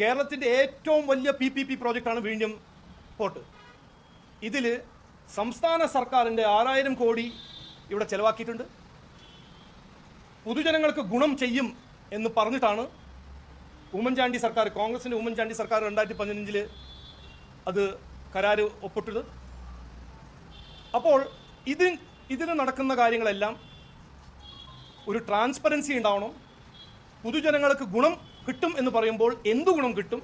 കേരളത്തിൻ്റെ ഏറ്റവും വലിയ PPP പ്രോജക്റ്റാണ് വിഴിഞ്ഞം പോർട്ട്. ഇതിൽ സംസ്ഥാന സർക്കാരിൻ്റെ 6000 കോടി ഇവിടെ ചെലവാക്കിയിട്ടുണ്ട്. പൊതുജനങ്ങൾക്ക് ഗുണം ചെയ്യും എന്ന് പറഞ്ഞിട്ടാണ് ഉമ്മൻചാണ്ടി സർക്കാർ, കോൺഗ്രസിൻ്റെ ഉമ്മൻചാണ്ടി സർക്കാർ 2015 അത് കരാർ ഒപ്പിട്ടത്. അപ്പോൾ ഇതിന് നടക്കുന്ന കാര്യങ്ങളെല്ലാം ഒരു ട്രാൻസ്പെറൻസി ഉണ്ടാവണം. പൊതുജനങ്ങൾക്ക് ഗുണം കിട്ടും എന്ന് പറയുമ്പോൾ എന്തു ഗുണം കിട്ടും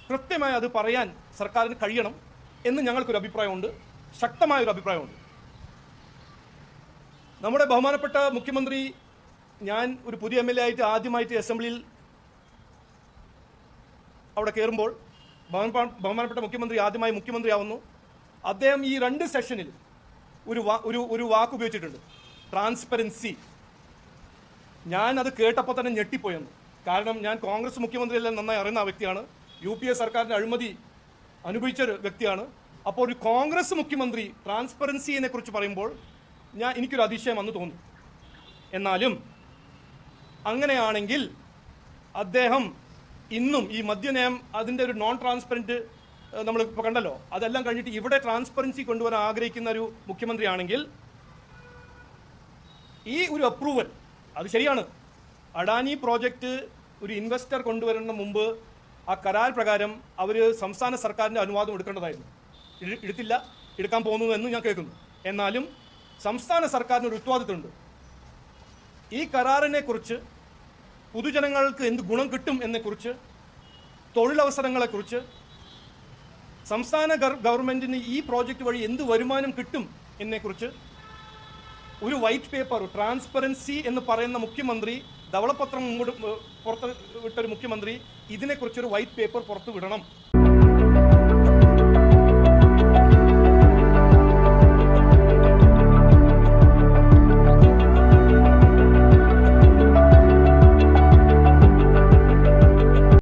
കൃത്യമായി അത് പറയാൻ സർക്കാരിന് കഴിയണം എന്ന് ഞങ്ങൾക്കൊരു അഭിപ്രായമുണ്ട്, ശക്തമായൊരു അഭിപ്രായമുണ്ട്. നമ്മുടെ ബഹുമാനപ്പെട്ട മുഖ്യമന്ത്രി, ഞാൻ ഒരു പുതിയ MLA ആയിട്ട് ആദ്യമായിട്ട് അസംബ്ലിയിൽ അവിടെ കയറുമ്പോൾ ബഹുമാനപ്പെട്ട മുഖ്യമന്ത്രി ആദ്യമായി മുഖ്യമന്ത്രിയാവുന്നു. അദ്ദേഹം ഈ 2 സെഷനിൽ ഒരു വാക്ക് ഉപയോഗിച്ചിട്ടുണ്ട്, ട്രാൻസ്പെറൻസി. ഞാൻ അത് കേട്ടപ്പോൾ തന്നെ ഞെട്ടിപ്പോയെന്ന്. കാരണം ഞാൻ കോൺഗ്രസ് മുഖ്യമന്ത്രിയെല്ലാം നന്നായി അറിയുന്ന വ്യക്തിയാണ്, UPA സർക്കാരിൻ്റെ അഴിമതി അനുഭവിച്ച ഒരു വ്യക്തിയാണ്. അപ്പോൾ ഒരു കോൺഗ്രസ് മുഖ്യമന്ത്രി ട്രാൻസ്പെറൻസിയെ കുറിച്ച് പറയുമ്പോൾ എനിക്കൊരു അതിശയം വന്നു തോന്നി. എന്നാലും അങ്ങനെയാണെങ്കിൽ അദ്ദേഹം ഇന്നും ഈ മദ്യനയം അതിൻ്റെ ഒരു നോൺ ട്രാൻസ്പെറൻറ്റ് നമ്മൾ ഇപ്പോൾ കണ്ടല്ലോ, അതെല്ലാം കഴിഞ്ഞിട്ട് ഇവിടെ ട്രാൻസ്പെറൻസി കൊണ്ടുവരാൻ ആഗ്രഹിക്കുന്ന ഒരു മുഖ്യമന്ത്രിയാണെങ്കിൽ ഈ ഒരു അപ്രൂവൽ അത് ശരിയാണ്. അഡാനി പ്രോജക്റ്റ് ഒരു ഇൻവെസ്റ്റർ കൊണ്ടുവരുന്ന മുമ്പ് ആ കരാർ പ്രകാരം അവർ സംസ്ഥാന സർക്കാരിൻ്റെ അനുവാദം എടുക്കേണ്ടതായിരുന്നു. എടുക്കാൻ പോകുന്നു എന്ന് ഞാൻ കേൾക്കുന്നു. എന്നാലും സംസ്ഥാന സർക്കാരിന് ഒരു ഉത്തരവാദിത്തമുണ്ട്. ഈ കരാറിനെ കുറിച്ച് പൊതുജനങ്ങൾക്ക് എന്ത് ഗുണം കിട്ടും എന്നെക്കുറിച്ച്, തൊഴിലവസരങ്ങളെക്കുറിച്ച്, സംസ്ഥാന ഗവൺമെൻറ്റിന് ഈ പ്രോജക്റ്റ് വഴി എന്ത് വരുമാനം കിട്ടും എന്നെക്കുറിച്ച് ഒരു വൈറ്റ് പേപ്പർ, ട്രാൻസ്പെറൻസി എന്ന് പറയുന്ന മുഖ്യമന്ത്രി, ധവളപത്രം പുറത്ത് വിട്ടൊരു മുഖ്യമന്ത്രി ഇതിനെക്കുറിച്ചൊരു വൈറ്റ് പേപ്പർ പുറത്തു വിടണം.